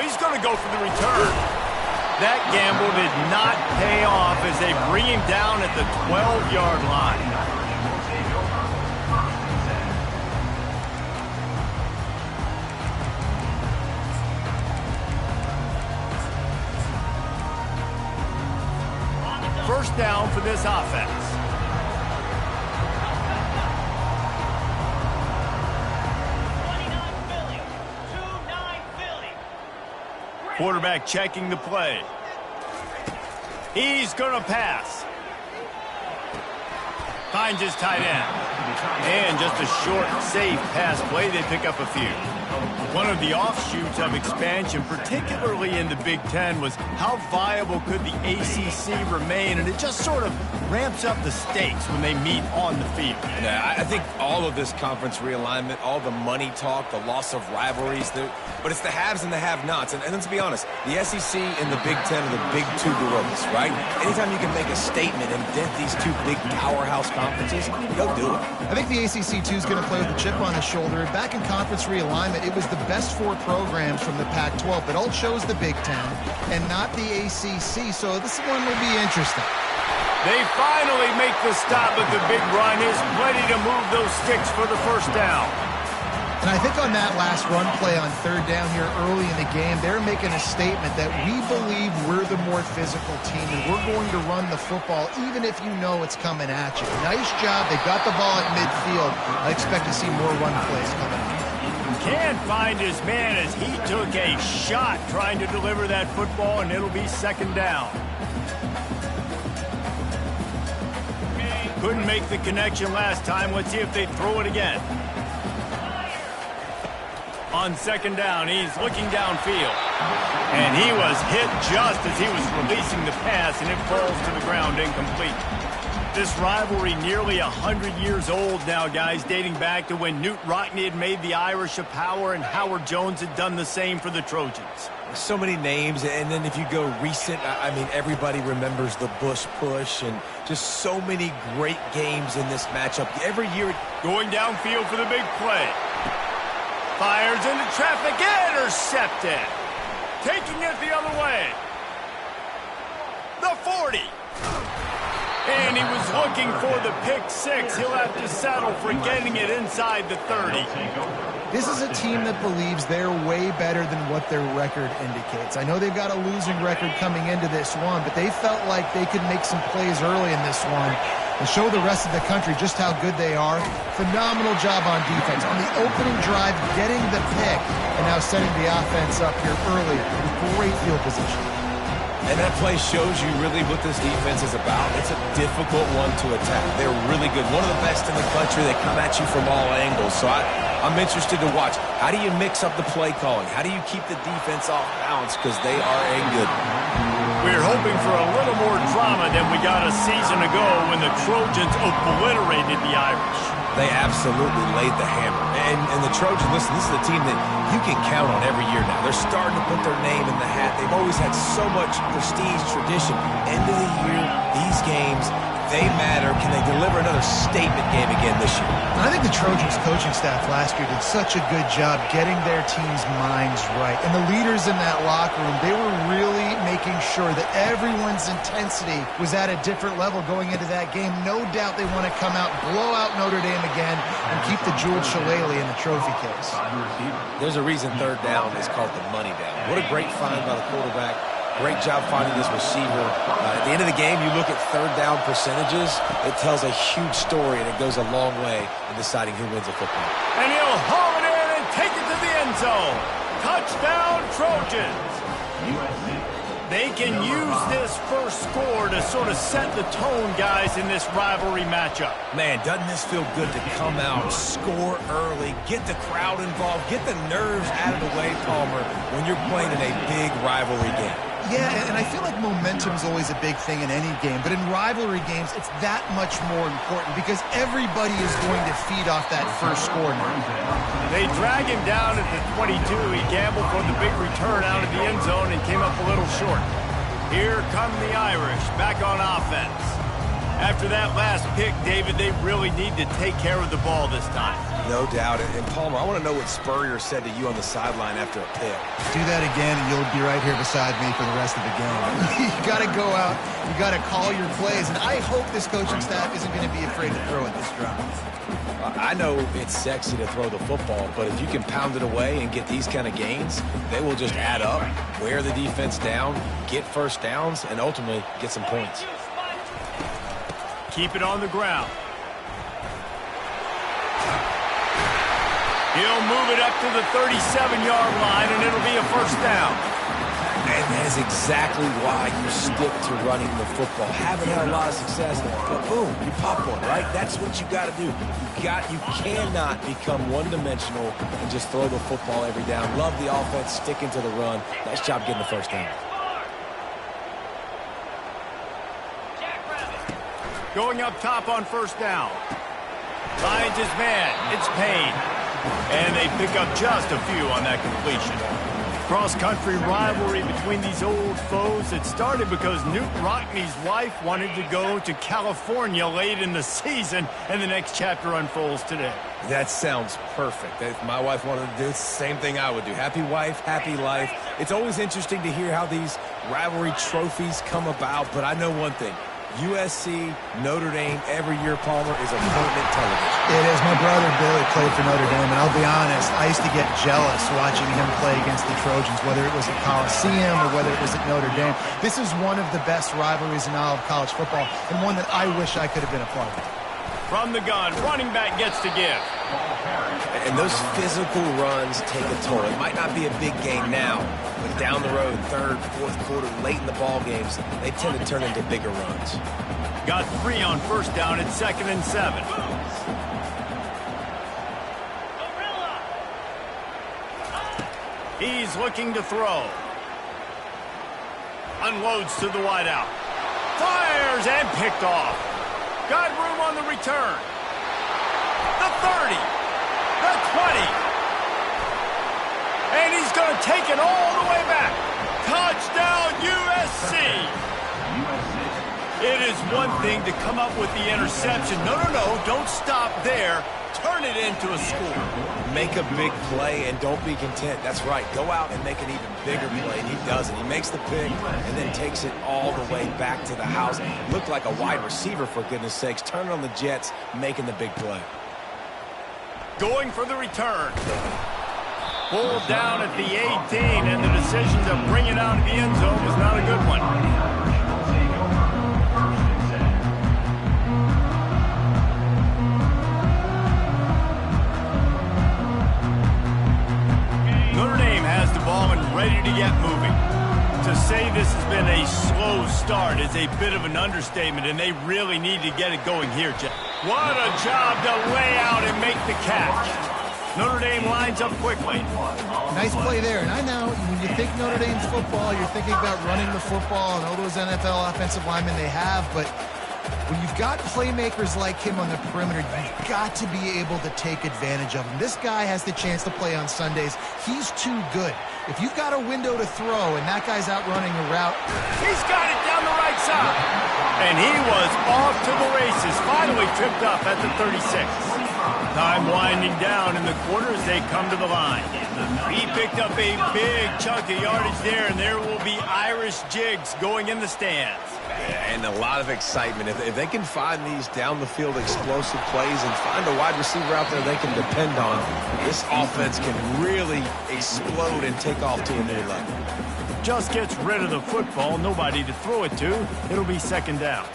He's going to go for the return. That gamble did not pay off as they bring him down at the 12-yard line. First down for this offense. Quarterback checking the play. He's going to pass. Finds his tight end. And just a short, safe pass play. They pick up a few. One of the offshoots of expansion, particularly in the Big Ten, was how viable could the ACC remain, and it just sort of ramps up the stakes when they meet on the field. Yeah, I think all of this conference realignment, all the money talk, the loss of rivalries, but it's the haves and the have-nots. And let's be honest, the SEC and the Big Ten are the big two gorillas, right? Anytime you can make a statement and dent these two big powerhouse conferences, go do it. I think the ACC, too, is going to play with a chip on his shoulder. Back in conference realignment, it was the best four programs from the Pac-12, but all chose the Big Ten and not the ACC, so this one will be interesting. They finally make the stop, but the big run is ready to move those sticks for the first down. And I think on that last run play on third down here early in the game, they're making a statement that we believe we're the more physical team and we're going to run the football even if you know it's coming at you. Nice job. They got the ball at midfield. I expect to see more run plays coming up. Can't find his man as he took a shot trying to deliver that football, and it'll be second down. Couldn't make the connection last time. Let's see if they throw it again. On second down, he's looking downfield. And he was hit just as he was releasing the pass, and it falls to the ground incomplete. This rivalry nearly 100 years old now, guys, dating back to when Knute Rockne had made the Irish a power and Howard Jones had done the same for the Trojans. So many names, and then if you go recent, I mean, everybody remembers the Bush push and just so many great games in this matchup. Every year, going downfield for the big play. Fires into traffic, intercepted. Taking it the other way. The 40. And he was looking for the pick six. He'll have to settle for getting it inside the 30. This is a team that believes they're way better than what their record indicates. I know they've got a losing record coming into this one, but they felt like they could make some plays early in this one and show the rest of the country just how good they are. Phenomenal job on defense. On the opening drive, getting the pick, and now setting the offense up here earlier with great field position. And that play shows you really what this defense is about. It's a difficult one to attack. They're really good. One of the best in the country. They come at you from all angles. So I'm interested to watch. How do you mix up the play calling? How do you keep the defense off balance? Because they are a good one. We're hoping for a little more drama than we got a season ago when the Trojans obliterated the Irish. They absolutely laid the hammer. And the Trojans, listen, this is a team that you can count on every year now. They're starting to put their name in the hat. They've always had so much prestige, tradition. End of the year, these games, they matter. Can they deliver another statement game again this year? I think the Trojans coaching staff last year did such a good job getting their team's minds right. And the leaders in that locker room, they were really making sure that everyone's intensity was at a different level going into that game. No doubt they want to come out, blow out Notre Dame again, and keep the jeweled shillelagh in the trophy case. There's a reason third down is called the money down. What a great find by the quarterback. Great job finding this receiver. At the end of the game, you look at third down percentages. It tells a huge story, and it goes a long way in deciding who wins a football. And he'll haul it in and take it to the end zone. Touchdown, Trojans. They can use this first score to sort of set the tone, guys, in this rivalry matchup. Man, doesn't this feel good to come out, score early, get the crowd involved, get the nerves out of the way, Palmer, when you're playing in a big rivalry game? Yeah, and I feel like momentum's always a big thing in any game, but in rivalry games, it's that much more important because everybody is going to feed off that first score now. They drag him down at the 22. He gambled for the big return out of the end zone and came up a little short. Here come the Irish back on offense. After that last pick, David, they really need to take care of the ball this time. No doubt. And Palmer, I want to know what Spurrier said to you on the sideline after a pick. Do that again, and you'll be right here beside me for the rest of the game. You got to go out. You got to call your plays. And I hope this coaching staff isn't going to be afraid to throw at this drive. I know it's sexy to throw the football, but if you can pound it away and get these kind of gains, they will just add up, wear the defense down, get first downs, and ultimately get some points. Keep it on the ground. He'll move it up to the 37-yard line, and it'll be a first down. And that is exactly why you stick to running the football. Haven't had a lot of success, but boom, you pop one, right? That's what you got to do. You cannot become one-dimensional and just throw the football every down. Love the offense, sticking to the run. Nice job getting the first down. Going up top on first down. Finds his man. It's Payne. And they pick up just a few on that completion. Cross-country rivalry between these old foes. It started because Newt Rockney's wife wanted to go to California late in the season, and the next chapter unfolds today. That sounds perfect. If my wife wanted to do the same thing I would do. Happy wife, happy life. It's always interesting to hear how these rivalry trophies come about, but I know one thing. USC, Notre Dame, every year, Palmer, is a permanent television. It is. My brother Billy played for Notre Dame, and I'll be honest, I used to get jealous watching him play against the Trojans, whether it was at Coliseum or whether it was at Notre Dame. This is one of the best rivalries in all of college football, and one that I wish I could have been a part of. From the gun, running back gets to give. And those physical runs take a toll. It might not be a big game now, but down the road, third, fourth quarter, late in the ball games, they tend to turn into bigger runs. Got 3 on first down at 2nd and 7. He's looking to throw. Unloads to the wideout. Fires and picked off. Got room on the return. The 30. The 20. And he's going to take it all the way back. Touchdown, USC. It is one thing to come up with the interception. No, don't stop there. Turn it into a score. Make a big play and don't be content. That's right. Go out and make an even bigger play. And he does it. He makes the pick and then takes it all the way back to the house. Looked like a wide receiver, for goodness sakes. Turning on the Jets, making the big play. Going for the return. Pulled down at the 18, and the decision to bring it out of the end zone was not a good one. Notre Dame has the ball and ready to get moving. To say this has been a slow start is a bit of an understatement, and they really need to get it going here, Jeff. What a job to lay out and make the catch. Notre Dame lines up quickly. Nice play there. And I know when you think Notre Dame's football, you're thinking about running the football and all those NFL offensive linemen they have, but when you've got playmakers like him on the perimeter, you've got to be able to take advantage of him. This guy has the chance to play on Sundays. He's too good. If you've got a window to throw and that guy's out running a route, he's got it down the right side. And he was off to the races, finally tripped up at the 36. Time winding down in the quarter as they come to the line. He picked up a big chunk of yardage there, and there will be Irish jigs going in the stands. And a lot of excitement. If they can find these down-the-field explosive plays and find a wide receiver out there they can depend on, this offense can really explode and take off to a new level. Just gets rid of the football, nobody to throw it to. It'll be 2nd down.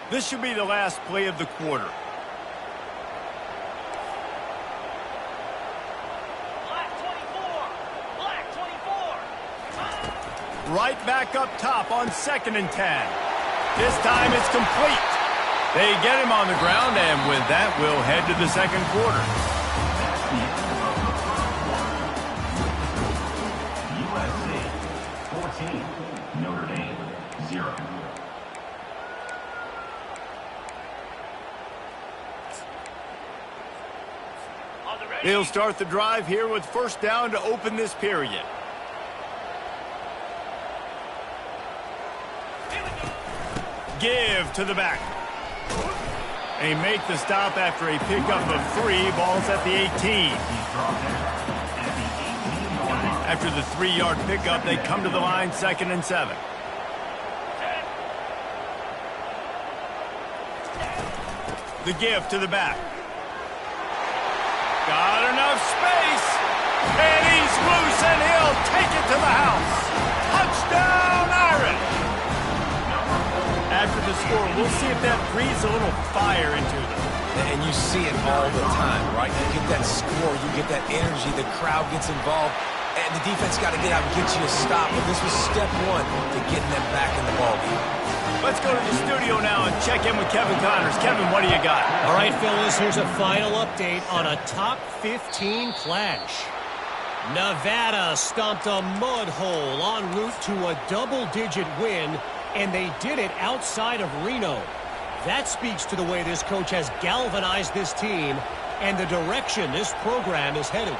This should be the last play of the quarter. Right back up top on 2nd and 10. This time it's complete. They get him on the ground, and with that, we'll head to the 2nd quarter. USC 14, Notre Dame 0. They'll start the drive here with first down to open this period. give to the back. They make the stop after a pickup of 3. Ball's at the 18. After the 3-yard pickup, they come to the line, 2nd and 7. The give to the back. Got enough space. And he's loose, and he'll take it to the house. Touchdown, Irish. After the score, we'll see if that breathes a little fire into them. And you see it all the time, right? You get that score, you get that energy, the crowd gets involved, and the defense got to get out and get you a stop. But this was step 1 to getting them back in the ballgame. Let's go to the studio now and check in with Kevin Connors. Kevin, what do you got? All right, fellas, here's a final update on a top 15 clash. Nevada stomped a mud hole en route to a double-digit win, and they did it outside of Reno. That speaks to the way this coach has galvanized this team and the direction this program is headed.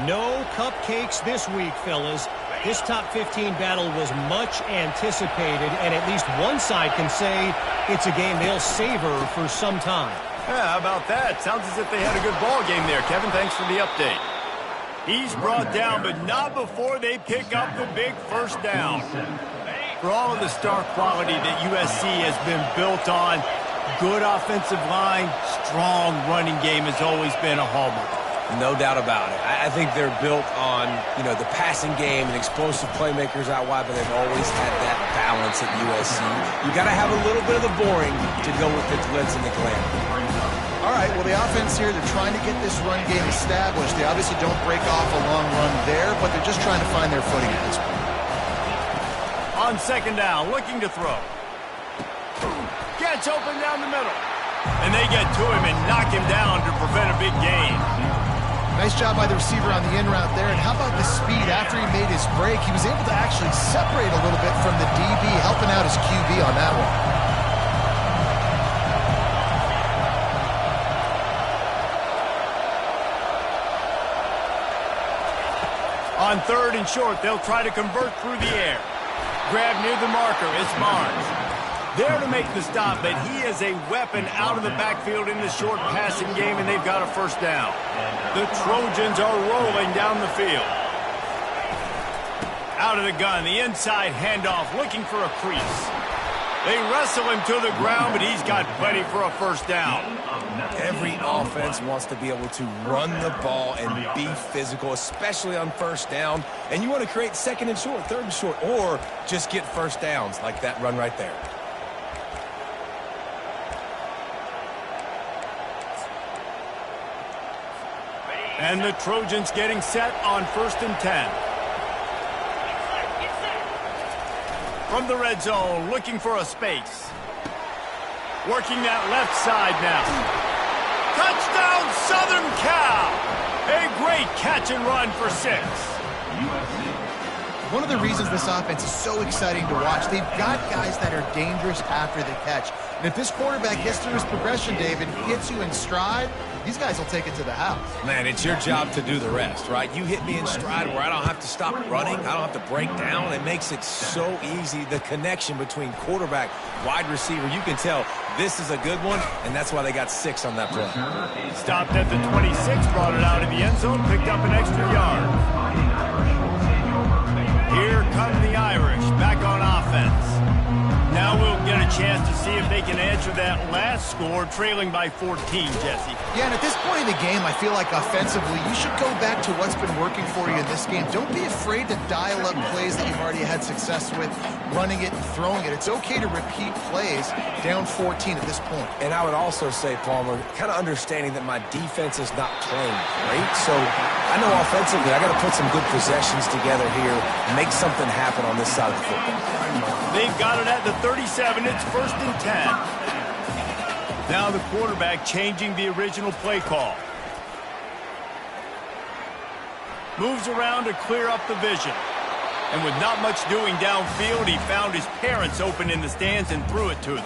No cupcakes this week, fellas. This top 15 battle was much anticipated, and at least one side can say it's a game they'll savor for some time. Yeah, how about that? Sounds as if they had a good ball game there. Kevin, thanks for the update. He's brought down, but not before they pick up the big first down. For all of the star quality that USC has been built on, good offensive line, strong running game has always been a hallmark. No doubt about it. I think they're built on, the passing game and explosive playmakers out wide, but they've always had that balance at USC. You got to have a little bit of the boring to go with the glitz and the glamour. All right, well, the offense here, they're trying to get this run game established. They obviously don't break off a long run there, but they're just trying to find their footing at this point. On 2nd down, looking to throw. Gets open down the middle. And they get to him and knock him down to prevent a big gain. Nice job by the receiver on the in route there. And how about the speed? After he made his break, he was able to actually separate a little bit from the DB, helping out his QB on that one. On 3rd and short, they'll try to convert through the air. Grab near the marker, it's Barnes. There to make the stop, but he is a weapon out of the backfield in the short passing game, and they've got a first down. The Trojans are rolling down the field. Out of the gun, the inside handoff, looking for a crease. They wrestle him to the ground, but he's got plenty for a first down. Every offense wants to be able to run the ball and be physical, especially on first down. And you want to create 2nd and short, 3rd and short, or just get first downs like that run right there. And the Trojans getting set on 1st and 10. From the red zone, looking for a space. Working that left side now. Touchdown, Southern Cal! A great catch and run for 6. One of the reasons this offense is so exciting to watch, they've got guys that are dangerous after the catch. And if this quarterback gets through his progression, David, gets you in stride, these guys will take it to the house. Man, it's your job to do the rest, right? You hit me in stride where I don't have to stop running. I don't have to break down. It makes it so easy. The connection between quarterback, wide receiver, you can tell this is a good one, and that's why they got 6 on that play. Stopped at the 26, brought it out of the end zone, picked up an extra yard. Here come the Irish, back on offense. Now we'll get a chance to see if they can answer that last score, trailing by 14, Jesse. Yeah, and at this point in the game, I feel like offensively, you should go back to what's been working for you in this game. Don't be afraid to dial up plays that you've already had success with, running it and throwing it. It's okay to repeat plays down 14 at this point. And I would also say, Palmer, kind of understanding that my defense is not playing great. So I know offensively, I got to put some good possessions together here, make something happen on this side of the football. They've got it at the 37. It's 1st and 10. Now the quarterback changing the original play call. Moves around to clear up the vision. And with not much doing downfield, he found his parents open in the stands and threw it to them.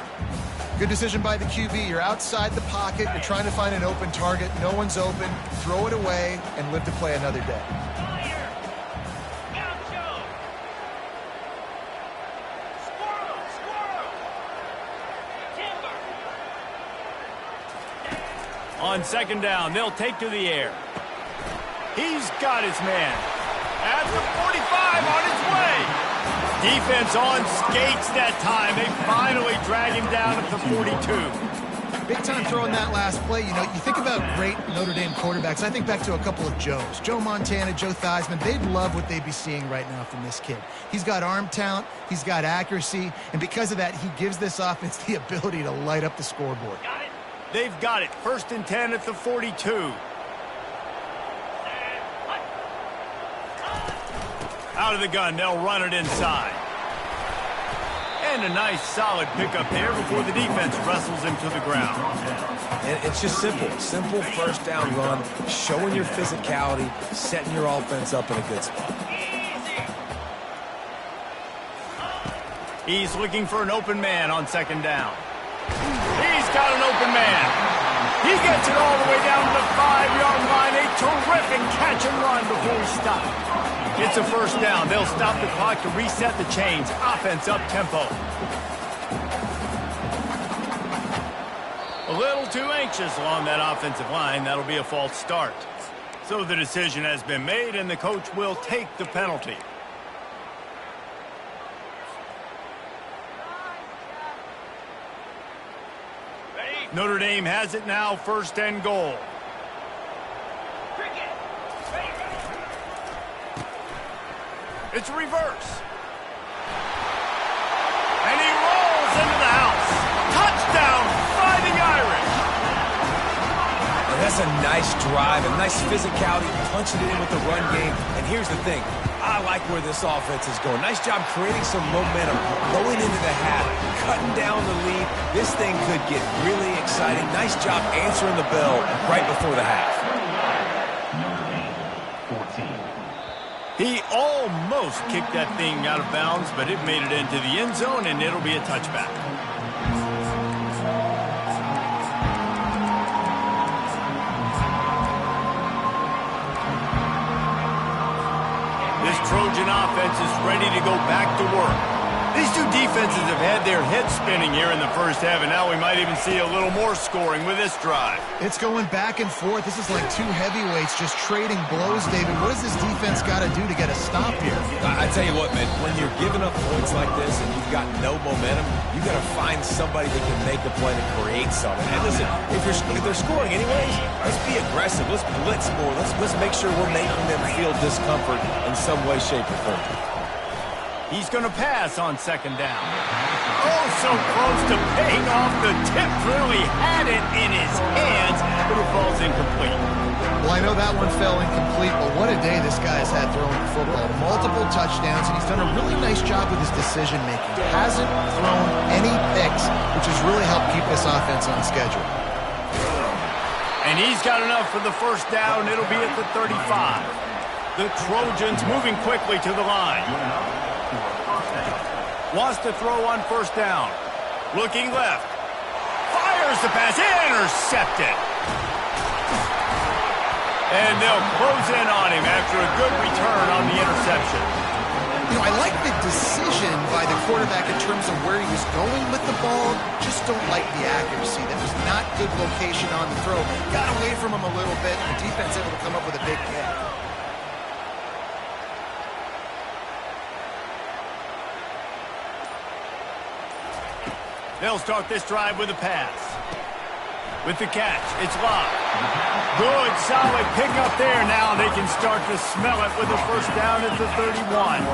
Good decision by the QB. You're outside the pocket. You're trying to find an open target. No one's open. Throw it away and live to play another day. On second down, they'll take to the air. He's got his man. At the 45, on his way. Defense on skates that time. They finally drag him down at the 42. Big time throwing that last play. You know, you think about great Notre Dame quarterbacks. I think back to a couple of Joes. Joe Montana, Joe Theismann. They'd love what they'd be seeing right now from this kid. He's got arm talent. He's got accuracy. And because of that, he gives this offense the ability to light up the scoreboard. They've got it. 1st and 10 at the 42. Out of the gun, they'll run it inside. And a nice solid pickup there before the defense wrestles him to the ground. And it's just simple. Simple first down run, showing your physicality, setting your offense up in a good spot. He's looking for an open man on second down. He's got an open man. He gets it all the way down to the 5-yard line. A terrific catch and run before he stopped. It's a first down. They'll stop the clock to reset the chains. Offense up tempo. A little too anxious along that offensive line. That'll be a false start. So the decision has been made, and the coach will take the penalty. Notre Dame has it now, 1st and goal. It's a reverse. And he rolls into the house. Touchdown, Fighting Irish. And that's a nice drive, a nice physicality, punching it in with the run game. And here's the thing. I like where this offense is going. Nice job creating some momentum, going into the half, cutting down the lead. This thing could get really exciting. Nice job answering the bell right before the half. He almost kicked that thing out of bounds, but it made it into the end zone, and it'll be a touchback. This Trojan offense is ready to go back to work. These two defenses have had their heads spinning here in the first half, and now we might even see a little more scoring with this drive. It's going back and forth. This is like two heavyweights just trading blows, David. What does this defense got to do to get a stop here? I tell you what, man, when you're giving up points like this and you've got no momentum, you got to find somebody that can make a play to create something. And listen, if they're scoring anyways, let's be aggressive. Let's blitz more. Let's make sure we're making them feel discomfort in some way, shape, or form. He's going to pass on second down. Oh, so close to paying off. The tip really had it in his hands, but it falls incomplete. Well, I know that one fell incomplete, but what a day this guy has had throwing the football. Multiple touchdowns, and he's done a really nice job with his decision-making. Hasn't thrown any picks, which has really helped keep this offense on schedule. And he's got enough for the first down. It'll be at the 35. The Trojans moving quickly to the line. Wants to throw on first down. Looking left. Fires the pass. Intercepted. And they'll close in on him after a good return on the interception. You know, I like the decision by the quarterback in terms of where he was going with the ball. Just don't like the accuracy. That was not good location on the throw. Got away from him a little bit. The defense able to come up with a big kick. They'll start this drive with a pass. With the catch, it's locked. Good, solid pickup there. Now they can start to smell it with a first down at the 31.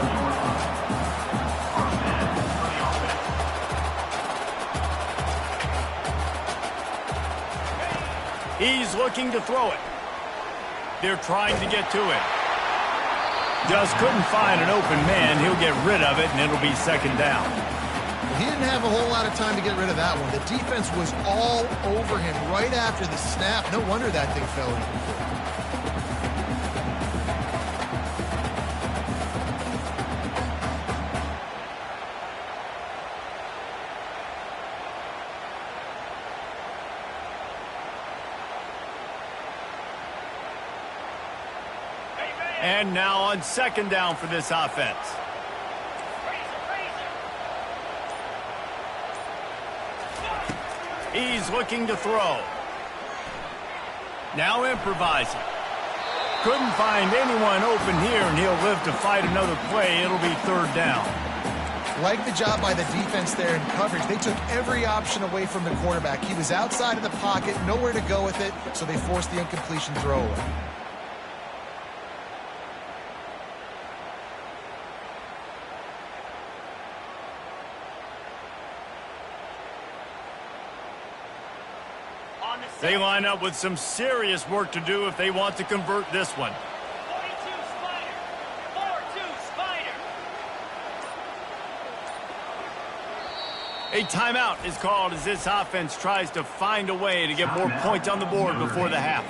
He's looking to throw it. They're trying to get to it. Just couldn't find an open man. He'll get rid of it, and it'll be second down. He didn't have a whole lot of time to get rid of that one. The defense was all over him right after the snap. No wonder that thing fell incomplete. And now on second down for this offense. He's looking to throw. Now improvising. Couldn't find anyone open here, and he'll live to fight another play. It'll be third down. Like the job by the defense there in coverage. They took every option away from the quarterback. He was outside of the pocket, nowhere to go with it, so they forced the incompletion throwaway. They line up with some serious work to do if they want to convert this one. 42 Spider. 4-2 Spider. A timeout is called as this offense tries to find a way to get more points on the board before the half.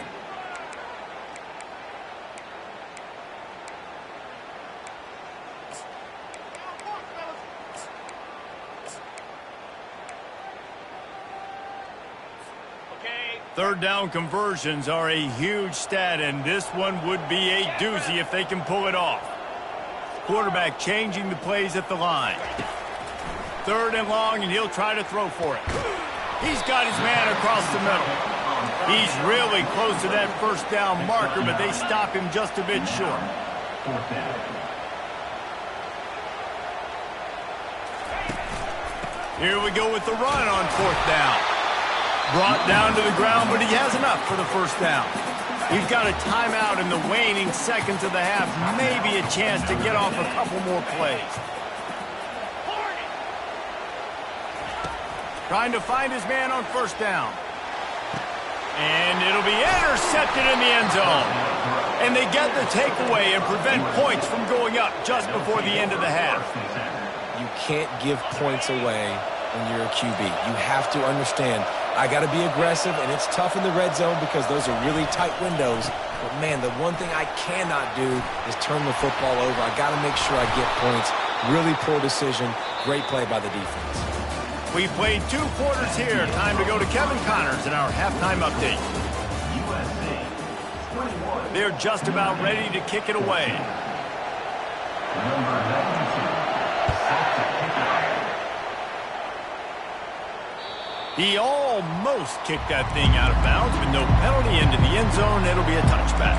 Third down conversions are a huge stat, and this one would be a doozy if they can pull it off. Quarterback changing the plays at the line. Third and long, and he'll try to throw for it. He's got his man across the middle. He's really close to that first down marker, but they stop him just a bit short. Here we go with the run on fourth down. Brought down to the ground, but he has enough for the first down. He's got a timeout in the waning seconds of the half. Maybe a chance to get off a couple more plays. Trying to find his man on first down. And it'll be intercepted in the end zone. And they get the takeaway and prevent points from going up just before the end of the half. You can't give points away when you're a QB. You have to understand, I got to be aggressive, and it's tough in the red zone because those are really tight windows. But, man, the one thing I cannot do is turn the football over. I got to make sure I get points. Really poor decision. Great play by the defense. We played 2 quarters here. Time to go to Kevin Connors in our halftime update. They're just about ready to kick it away. He almost kicked that thing out of bounds, but no penalty into the end zone. It'll be a touchback.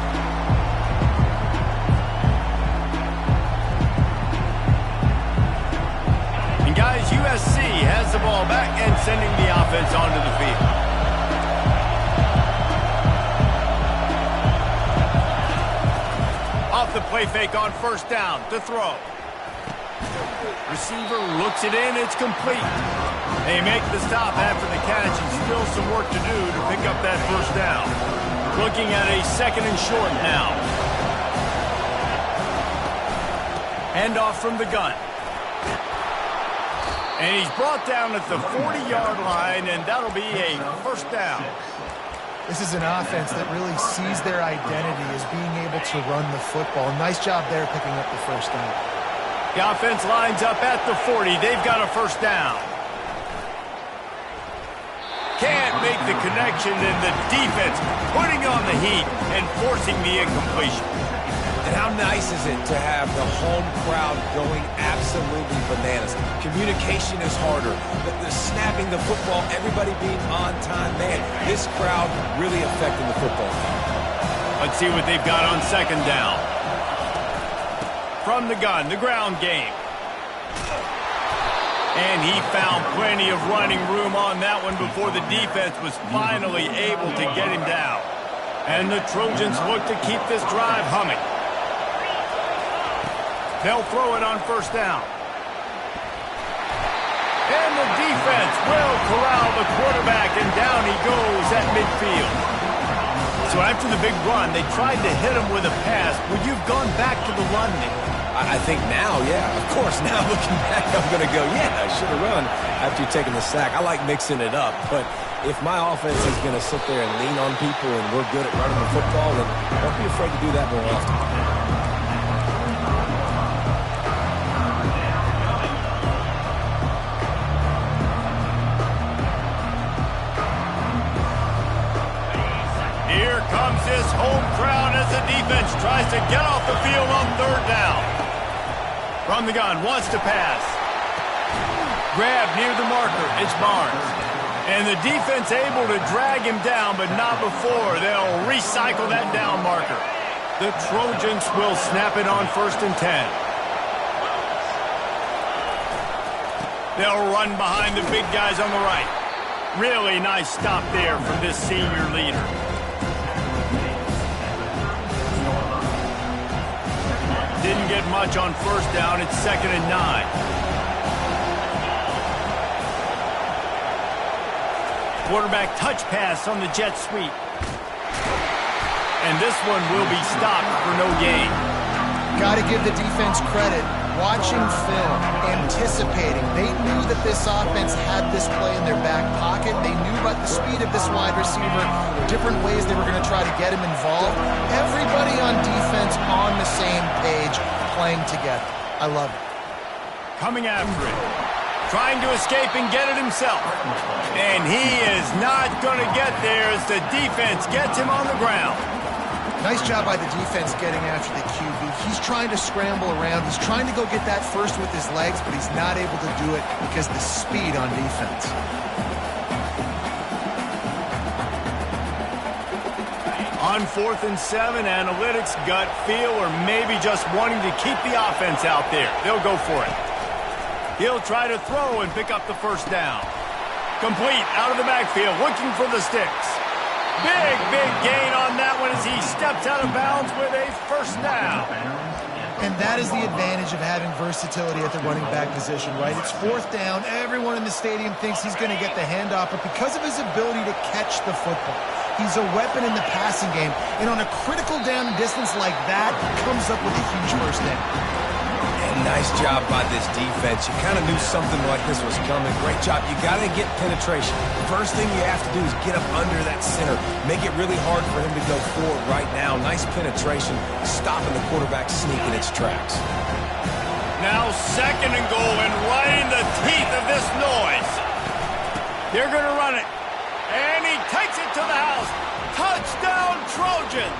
And guys, USC has the ball back and sending the offense onto the field. Off the play fake on first down to throw. Receiver looks it in. It's complete. They make the stop after the catch, and still some work to do to pick up that first down. Looking at a second and short now. Handoff from the gun. And he's brought down at the 40-yard line, and that'll be a first down. This is an offense that really sees their identity as being able to run the football. Nice job there picking up the first down. The offense lines up at the 40. They've got a first down. Can't make the connection, and the defense putting on the heat and forcing the incompletion. And how nice is it to have the home crowd going absolutely bananas? Communication is harder. The snapping the football, everybody being on time. Man, this crowd really affecting the football. Let's see what they've got on second down. From the gun, the ground game. And he found plenty of running room on that one before the defense was finally able to get him down. And the Trojans look to keep this drive humming. They'll throw it on first down. And the defense will corral the quarterback, and down he goes at midfield. So after the big run, they tried to hit him with a pass. Would you have gone back to the run there? I think now, yeah. Of course, now looking back, I'm going to go, yeah, I should have run after taking the sack. I like mixing it up, but if my offense is going to sit there and lean on people and we're good at running the football, then don't be afraid to do that more often. Here comes this home crowd as the defense tries to get off the field on third down. From the gun, wants to pass. Grab near the marker. It's Barnes. And the defense able to drag him down, but not before. They'll recycle that down marker. The Trojans will snap it on 1st and 10. They'll run behind the big guys on the right. Really nice stop there from this senior leader. Didn't get much on 1st down. It's 2nd and 9. Quarterback touch pass on the jet sweep. And this one will be stopped for no gain. Got to give the defense credit. Watching film, anticipating. They knew that this offense had this play in their back pocket. They knew about the speed of this wide receiver, different ways they were going to try to get him involved. Everybody on defense on the same page, playing together. I love it. Coming after it. Trying to escape and get it himself. And he is not going to get there as the defense gets him on the ground. Nice job by the defense getting after the QB. He's trying to scramble around. He's trying to go get that first with his legs, but he's not able to do it because of the speed on defense. On 4th and 7, analytics, gut feel, or maybe just wanting to keep the offense out there. They'll go for it. He'll try to throw and pick up the 1st down. Complete out of the backfield, looking for the sticks. Big gain on that one as he steps out of bounds with a 1st down. And that is the advantage of having versatility at the running back position, right? It's 4th down. Everyone in the stadium thinks he's going to get the handoff, but because of his ability to catch the football, he's a weapon in the passing game. And on a critical down distance like that, he comes up with a huge 1st down. Nice job by this defense. You kind of knew something like this was coming. Great job. You got to get penetration. First thing you have to do is get up under that center. Make it really hard for him to go forward right now. Nice penetration, stopping the quarterback sneak in its tracks. Now 2nd and goal, and right in the teeth of this noise. They're going to run it. And he takes it to the house. Touchdown, Trojans!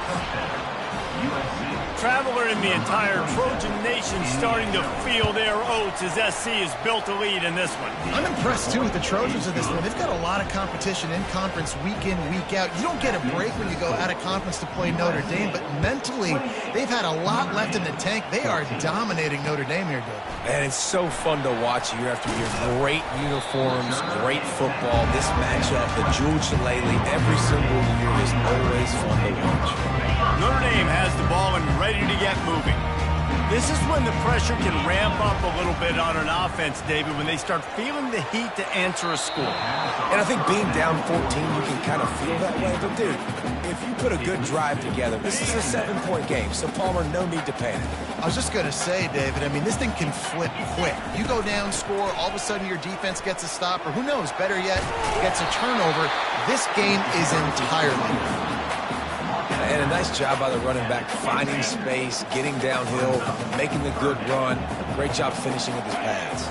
Traveler in the entire Trojan nation starting to feel their oats as SC has built a lead in this one. I'm impressed, too, with the Trojans in this one. They've got a lot of competition in conference week in, week out. You don't get a break when you go out of conference to play Notre Dame, but mentally, they've had a lot left in the tank. They are dominating Notre Dame here, Dave. And it's so fun to watch year after year. Great uniforms, great football. This matchup, the Jewel Shillelagh, every single year is always fun to watch. Notre Dame has the ball and ready to get moving. This is when the pressure can ramp up a little bit on an offense, David, when they start feeling the heat to answer a score. And I think being down 14, you can kind of feel that way. But, dude, if you put a good drive together, this is a 7-point game, so, Palmer, no need to panic. I was just going to say, David, I mean, this thing can flip quick. You go down, score, all of a sudden your defense gets a stop, or who knows, better yet, gets a turnover. This game is entirely. And a nice job by the running back, finding space, getting downhill, making the good run. Great job finishing with his pads.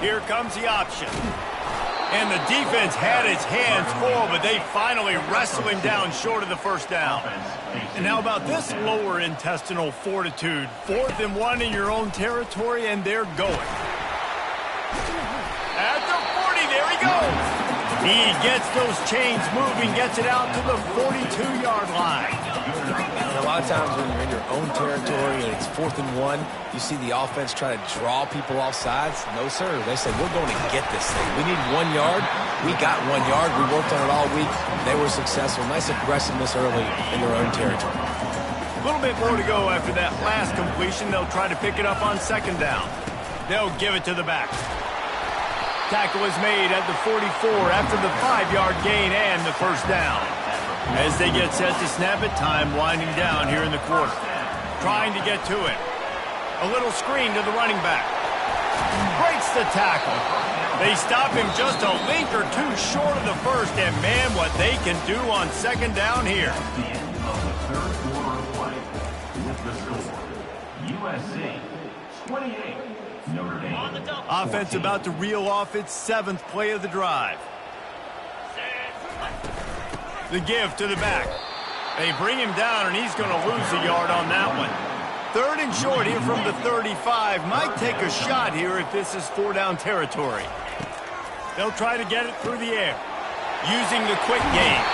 Here comes the option. And the defense had its hands full, but they finally wrestle him down short of the 1st down. And how about this lower intestinal fortitude? 4th and 1 in your own territory, and they're going. At the 40, there he goes. He gets those chains moving, gets it out to the 42-yard line. And a lot of times when you're in your own territory and it's 4th and 1, you see the offense try to draw people off sides. No, sir. They said, we're going to get this thing. We need 1 yard. We got 1 yard. We worked on it all week. They were successful. Nice aggressiveness early in their own territory. A little bit more to go after that last completion. They'll try to pick it up on 2nd down. They'll give it to the back. Tackle is made at the 44 after the 5-yard gain and the 1st down. As they get set to snap it, time winding down here in the quarter. Trying to get to it. A little screen to the running back. Breaks the tackle. They stop him just a link or two short of the 1st, and man, what they can do on 2nd down here. The end of the 3rd quarter of play with the score. USC 28. Notre Dame. Offense about to reel off its 7th play of the drive. The give to the back. They bring him down, and he's going to lose a yard on that one. 3rd and short here from the 35. Might take a shot here if this is 4-down territory. They'll try to get it through the air, using the quick game.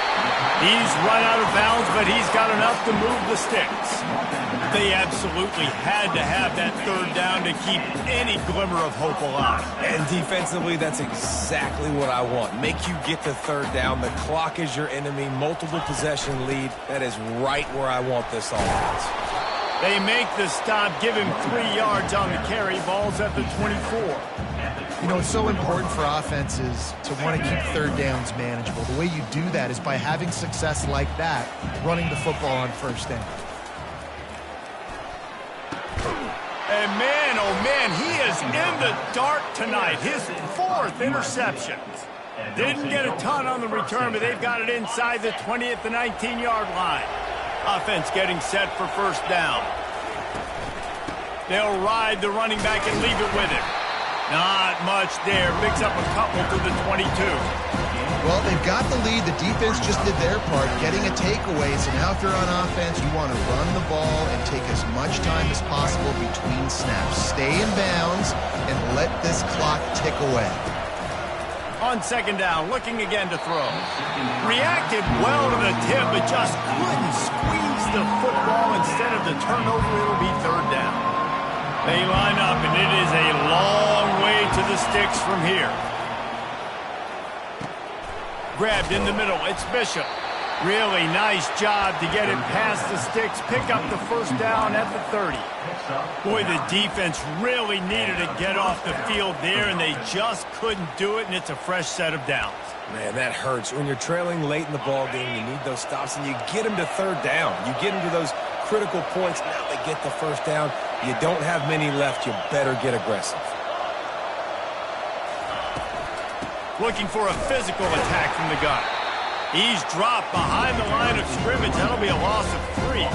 He's run out of bounds, but he's got enough to move the sticks. They absolutely had to have that third down to keep any glimmer of hope alive. And defensively, that's exactly what I want. Make you get to third down. The clock is your enemy. Multiple possession lead. That is right where I want this offense. They make the stop, give him 3 yards on the carry. Ball's at the 24. You know, it's so important for offenses to want to keep third downs manageable. The way you do that is by having success like that, running the football on first down. And man, oh man, he is in the dark tonight. His 4th interception. Didn't get a ton on the return, but they've got it inside the 20 at the 19-yard line. Offense getting set for first down. They'll ride the running back and leave it with him. Not much there. Picks up a couple to the 22. Well, they've got the lead. The defense just did their part, getting a takeaway. So now if you're on offense, you want to run the ball and take as much time as possible between snaps. Stay in bounds and let this clock tick away. On second down, looking again to throw. Reacted well to the tip, but just couldn't squeeze the football. Instead of the turnover, it'll be third down. They line up, and it is a long way to the sticks from here. Grabbed in the middle, it's Bishop. Really nice job to get it past the sticks, pick up the first down at the 30. Boy, the defense really needed to get off the field there, and they just couldn't do it, and it's a fresh set of downs. Man, that hurts. When you're trailing late in the ball game, you need those stops, and you get them to third down. You get them to those critical points. Now they get the first down. You don't have many left. You better get aggressive. Looking for a physical attack from the gun. He's dropped behind the line of scrimmage. That'll be a loss of 3.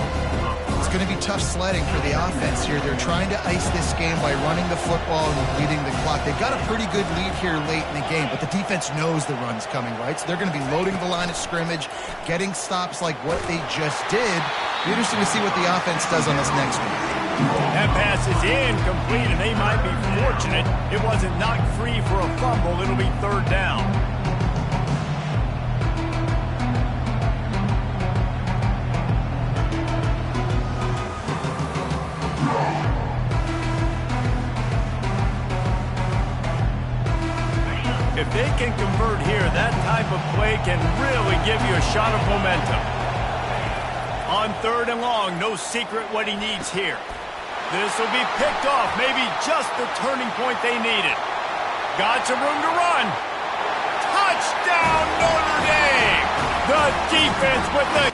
It's going to be tough sledding for the offense here. They're trying to ice this game by running the football and leading the clock. They've got a pretty good lead here late in the game, but the defense knows the run's coming, right? So they're going to be loading the line of scrimmage, getting stops like what they just did. Be interesting to see what the offense does on this next one. That pass is incomplete, and they might be fortunate it wasn't knocked free for a fumble. It'll be third down. If they can convert here, that type of play can really give you a shot of momentum. On third and long, no secret what he needs here. This will be picked off, maybe just the turning point they needed. Got some room to run. Touchdown, Notre Dame! The defense with the...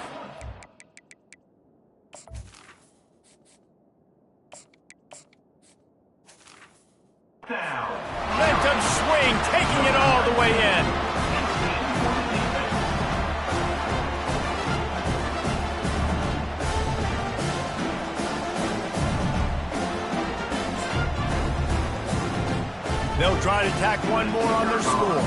Momentum swing, taking it all the way in. They'll try to tack one more on their score.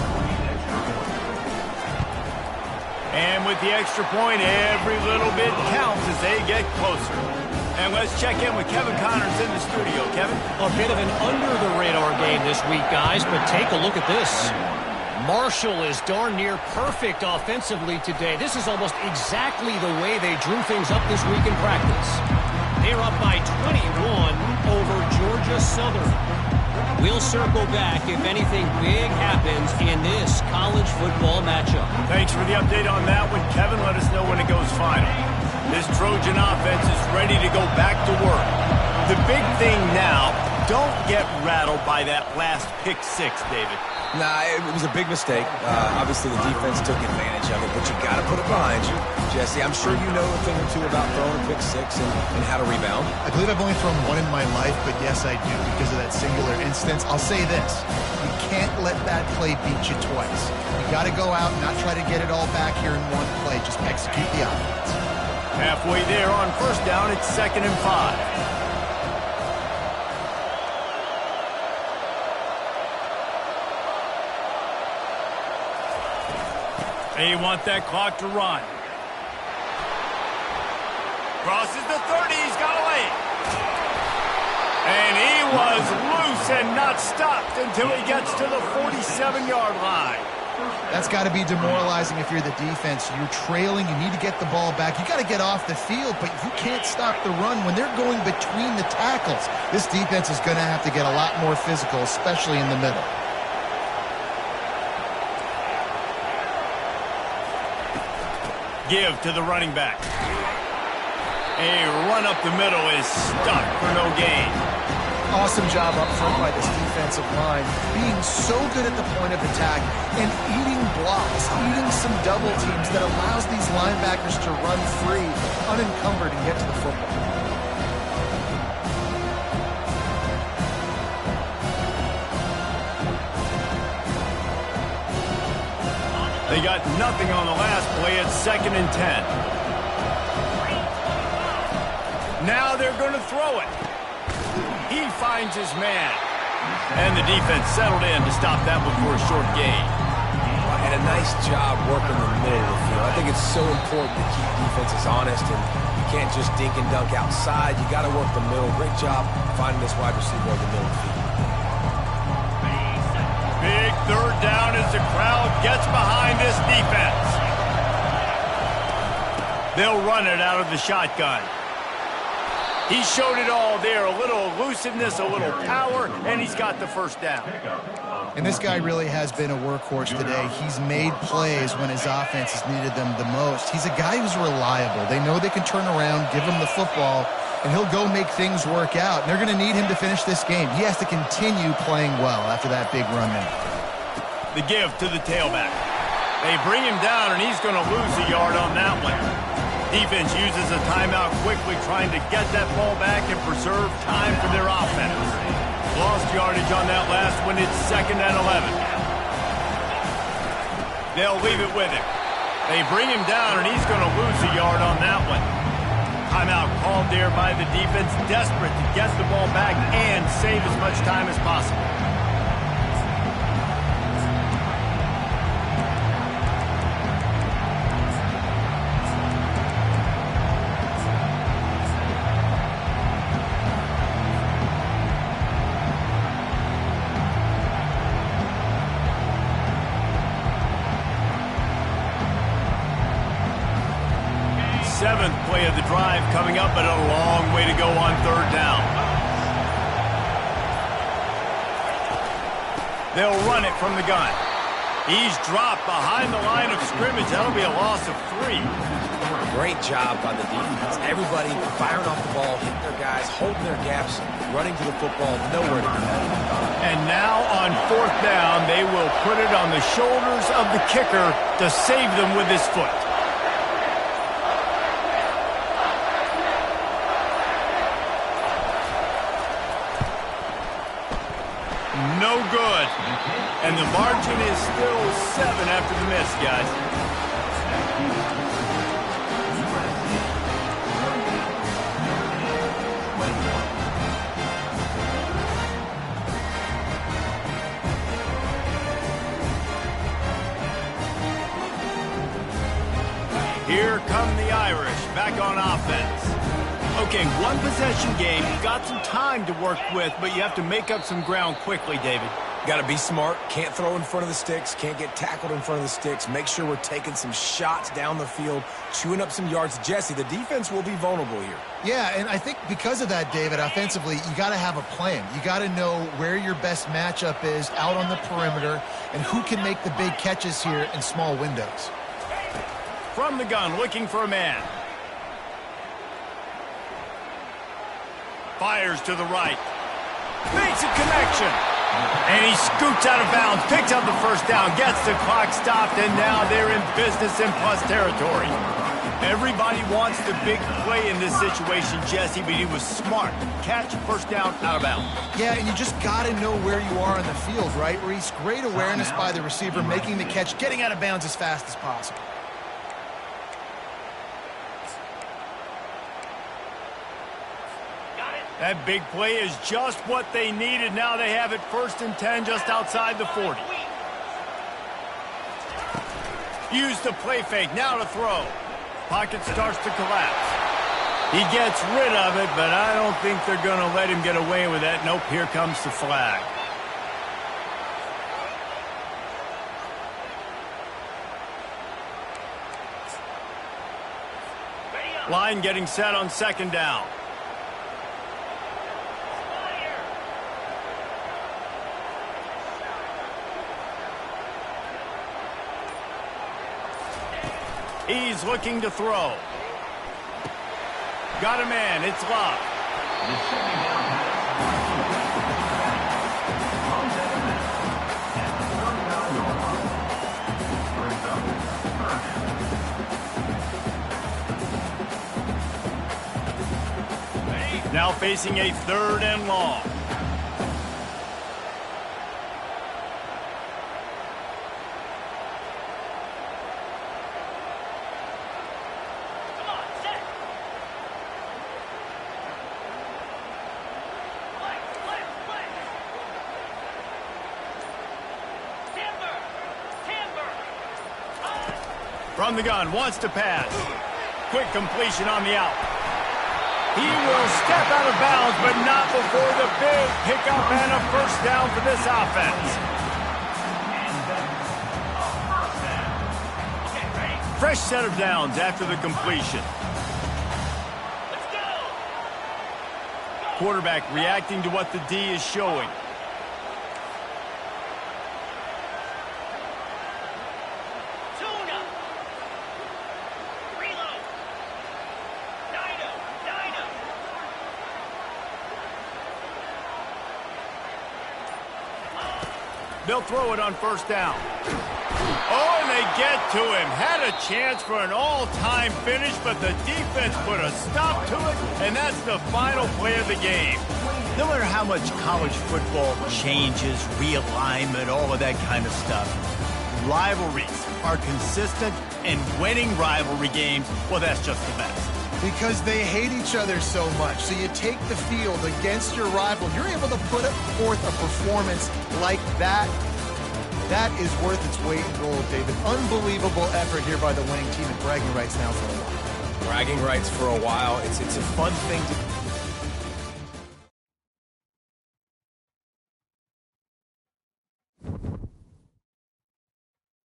And with the extra point, every little bit counts as they get closer. And let's check in with Kevin Connors in the studio. Kevin? A bit of an under-the-radar game this week, guys, but take a look at this. Marshall is darn near perfect offensively today. This is almost exactly the way they drew things up this week in practice. They're up by 21 over Georgia Southern. We'll circle back if anything big happens in this college football matchup. Thanks for the update on that one, Kevin. Let us know when it goes final. This Trojan offense is ready to go back to work. The big thing now, don't get rattled by that last pick six, David. Nah, it was a big mistake. Obviously, the defense took advantage of it, but you got to put it behind you. Jesse, I'm sure you know a thing or two about throwing a pick six and how to rebound. I believe I've only thrown one in my life, but yes, I do because of that singular instance. I'll say this. You can't let that play beat you twice. You got to go out and not try to get it all back here in one play. Just execute the offense. Halfway there on first down, it's 2nd and 5. They want that clock to run. Crosses the 30, he's got a lane. And he was loose and not not stopped until he gets to the 47-yard line. That's got to be demoralizing if you're the defense. You're trailing. You need to get the ball back. You got to get off the field, but you can't stop the run when they're going between the tackles. This defense is going to have to get a lot more physical, especially in the middle. Give to the running back. A run up the middle is stuck for no gain. Awesome job up front by this defensive line, being so good at the point of attack and eating blocks, eating some double teams that allows these linebackers to run free, unencumbered, and get to the football. They got nothing on the last play. It's 2nd and 10. Now they're going to throw it. He finds his man. And the defense settled in to stop that one for a short gain. And a nice job working the middle of the field. I think it's so important to keep defenses honest, and you can't just dink and dunk outside. You got to work the middle. Great job finding this wide receiver in the middle of the field. Big 3rd down as the crowd gets behind this defense. They'll run it out of the shotgun. He showed it all there, a little elusiveness, a little power, and he's got the first down. And this guy really has been a workhorse today. He's made plays when his offense has needed them the most. He's a guy who's reliable. They know they can turn around, give him the football, and he'll go make things work out. And they're going to need him to finish this game. He has to continue playing well after that big run there. The give to the tailback. They bring him down, and he's going to lose a yard on that one. Defense uses a timeout quickly, trying to get that ball back and preserve time for their offense. Lost yardage on that last one. It's 2nd and 11. They'll leave it with him. They bring him down, and he's going to lose a yard on that one. Timeout called there by the defense, desperate to get the ball back and save as much time as possible. Seventh play of the drive coming up, but a long way to go on 3rd down. They'll run it from the gun. He's dropped behind the line of scrimmage. That'll be a loss of 3. Great job by the defense. Everybody firing off the ball, hitting their guys, holding their gaps, running to the football, nowhere to be had. And now on 4th down, they will put it on the shoulders of the kicker to save them with his foot. No good. And the margin is still 7 after the miss, guys. Here come the Irish back on offense. Okay, one possession game. You've got some time to work with, but you have to make up some ground quickly, David. Got to be smart. Can't throw in front of the sticks. Can't get tackled in front of the sticks. Make sure we're taking some shots down the field, chewing up some yards. Jesse, the defense will be vulnerable here. Yeah, and I think because of that, David, offensively, you got to have a plan. You got to know where your best matchup is out on the perimeter and who can make the big catches here in small windows. From the gun, looking for a man. Fires to the right. Makes a connection. And he scoots out of bounds, picks up the first down, gets the clock stopped, and now they're in business in plus territory. Everybody wants the big play in this situation, Jesse, but he was smart. Catch, first down, out of bounds. Yeah, and you just got to know where you are on the field, right? Reese, great awareness by the receiver, making the catch, getting out of bounds as fast as possible. That big play is just what they needed. Now they have it 1st and 10 just outside the 40. Use the play fake. Now to throw. Pocket starts to collapse. He gets rid of it, but I don't think they're going to let him get away with that. Nope, here comes the flag. Line getting set on second down. He's looking to throw. Got a man. It's Love. The second down Now facing a 3rd and long. Come on, set. Play. Timber. From the gun, wants to pass. Quick completion on the out. He will step out of bounds, but not before the big pickup and a first down for this offense. Okay, ready? Fresh set of downs after the completion. Let's go. Quarterback reacting to what the D is showing. Tuna. Reload. Dino. They'll throw it on first down. Oh, and they get to him. Had a chance for an all-time finish, but the defense put a stop to it, and that's the final play of the game. No matter how much college football changes, realignment, all of that kind of stuff, rivalries are consistent, and winning rivalry games, well, that's just the best. Because they hate each other so much. So you take the field against your rival. You're able to put forth a performance like that. That is worth its weight in gold, David. Unbelievable effort here by the winning team, and bragging rights now for a while. Bragging rights for a while. It's a fun thing to